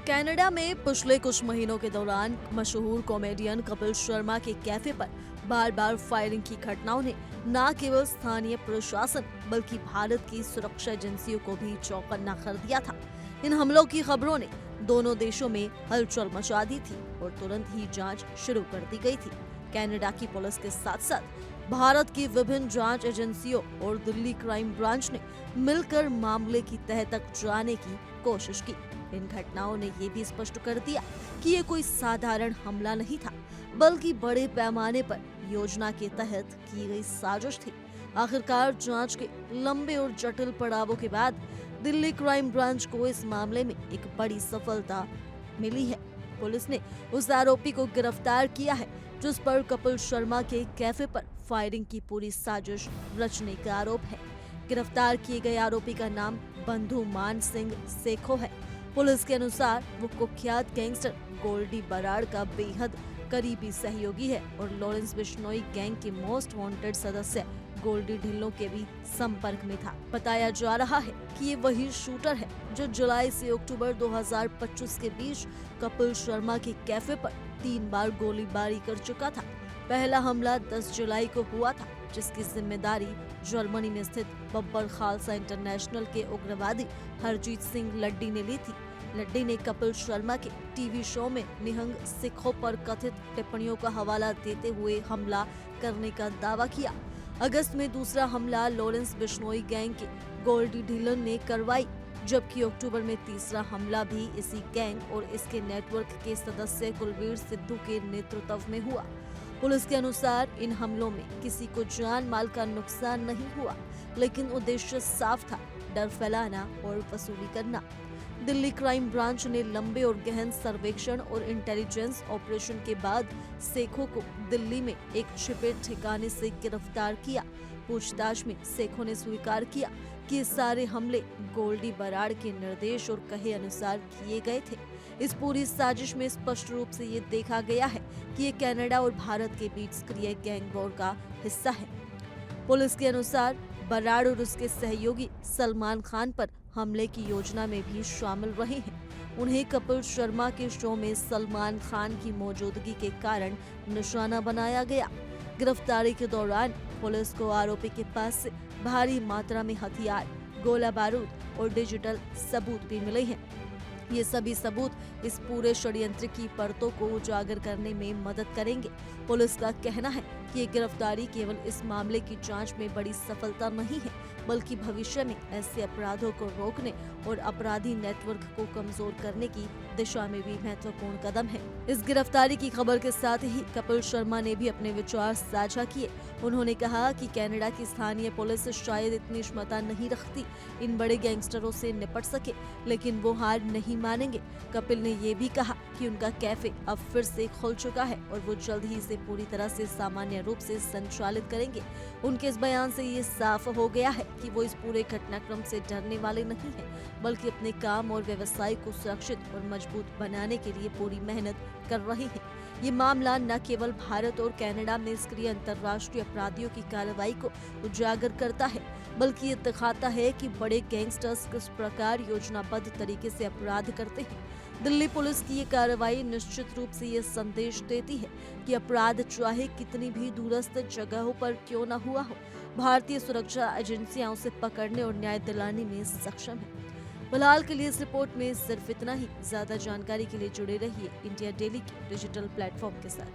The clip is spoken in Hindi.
कनाडा में पिछले कुछ महीनों के दौरान मशहूर कॉमेडियन कपिल शर्मा के कैफे पर बार बार फायरिंग की घटनाओं ने न केवल स्थानीय प्रशासन बल्कि भारत की सुरक्षा एजेंसियों को भी चौकन्ना कर दिया था। इन हमलों की खबरों ने दोनों देशों में हलचल मचा दी थी और तुरंत ही जांच शुरू कर दी गई थी। कनाडा की पुलिस के साथ साथ भारत की विभिन्न जांच एजेंसियों और दिल्ली क्राइम ब्रांच ने मिलकर मामले की तह तक जाने की कोशिश की। इन घटनाओं ने ये भी स्पष्ट कर दिया कि ये कोई साधारण हमला नहीं था, बल्कि बड़े पैमाने पर योजना के तहत की गई साजिश थी। आखिरकार जांच के लंबे और जटिल पड़ावों के बाद दिल्ली क्राइम ब्रांच को इस मामले में एक बड़ी सफलता मिली है। पुलिस ने उस आरोपी को गिरफ्तार किया है जिस पर कपिल शर्मा के कैफे पर फायरिंग की पूरी साजिश रचने का आरोप है। गिरफ्तार किए गए आरोपी का नाम बंधु मान सिंह सेखो है। पुलिस के अनुसार वो कुख्यात गैंगस्टर गोल्डी बराड़ का बेहद करीबी सहयोगी है और लॉरेंस बिश्नोई गैंग के मोस्ट वांटेड सदस्य गोल्डी ढिल्लों के भी संपर्क में था। बताया जा रहा है कि ये वही शूटर है जो जुलाई से अक्टूबर 2025 के बीच कपिल शर्मा के कैफे पर 3 बार गोलीबारी कर चुका था। पहला हमला 10 जुलाई को हुआ था, जिसकी जिम्मेदारी जर्मनी में स्थित बब्बर खालसा इंटरनेशनल के उग्रवादी हरजीत सिंह लड्डी ने ली थी। लड्डी ने कपिल शर्मा के टीवी शो में निहंग सिखों पर कथित टिप्पणियों का हवाला देते हुए हमला करने का दावा किया। अगस्त में दूसरा हमला लॉरेंस बिश्नोई गैंग के गोल्डी ढिलन ने करवाई, जबकि अक्टूबर में तीसरा हमला भी इसी गैंग और इसके नेटवर्क के सदस्य कुलवीर सिद्धू के नेतृत्व में हुआ। पुलिस के अनुसार इन हमलों में किसी को जान माल का नुकसान नहीं हुआ, लेकिन उद्देश्य साफ था, डर फैलाना और वसूली करना। दिल्ली क्राइम ब्रांच ने लंबे और गहन सर्वेक्षण और इंटेलिजेंस ऑपरेशन के बाद सेखों को दिल्ली में एक छिपे ठिकाने से गिरफ्तार किया। पूछताछ में सेखों ने स्वीकार किया कि ये सारे हमले गोल्डी बराड़ के निर्देश और कहे अनुसार किए गए थे। इस पूरी साजिश में स्पष्ट रूप से ये देखा गया है कि ये कनाडा और भारत के बीच सक्रिय गैंग वॉर का हिस्सा है। पुलिस के अनुसार बराड़ और उसके सहयोगी सलमान खान पर हमले की योजना में भी शामिल रहे हैं। उन्हें कपिल शर्मा के शो में सलमान खान की मौजूदगी के कारण निशाना बनाया गया। गिरफ्तारी के दौरान पुलिस को आरोपी के पास से भारी मात्रा में हथियार, गोला बारूद और डिजिटल सबूत भी मिले हैं। ये सभी सबूत इस पूरे षड्यंत्र की परतों को उजागर करने में मदद करेंगे। पुलिस का कहना है कि ये गिरफ्तारी केवल इस मामले की जांच में बड़ी सफलता नहीं है, बल्कि भविष्य में ऐसे अपराधों को रोकने और अपराधी नेटवर्क को कमजोर करने की दिशा में भी महत्वपूर्ण कदम है। इस गिरफ्तारी की खबर के साथ ही कपिल शर्मा ने भी अपने विचार साझा किए। उन्होंने कहा कि कनाडा की स्थानीय पुलिस शायद इतनी क्षमता नहीं रखती इन बड़े गैंगस्टरों से निपट सके, लेकिन वो हार नहीं मानेंगे। कपिल ने ये भी कहा कि उनका कैफे अब फिर से खुल चुका है और वो जल्द ही इसे पूरी तरह से सामान्य रूप से संचालित करेंगे। उनके इस बयान से ये साफ हो गया है कि वो इस पूरे घटनाक्रम से डरने वाले नहीं हैं, बल्कि अपने काम और व्यवसाय को सुरक्षित और मजबूत बनाने के लिए पूरी मेहनत कर रहे हैं। ये मामला न केवल भारत और कनाडा में सक्रिय अंतर्राष्ट्रीय अपराधियों की कार्रवाई को उजागर करता है, बल्कि ये दिखाता है कि बड़े गैंगस्टर्स किस प्रकार योजनाबद्ध तरीके से अपराध करते हैं। दिल्ली पुलिस की ये कार्रवाई निश्चित रूप से ये संदेश देती है कि अपराध चाहे कितनी भी दूरस्थ जगहों पर क्यों न हुआ हो, भारतीय सुरक्षा एजेंसियां उसे पकड़ने और न्याय दिलाने में सक्षम है। फिलहाल के लिए इस रिपोर्ट में सिर्फ इतना ही। ज्यादा जानकारी के लिए जुड़े रहिए इंडिया डेली के डिजिटल प्लेटफॉर्म के साथ।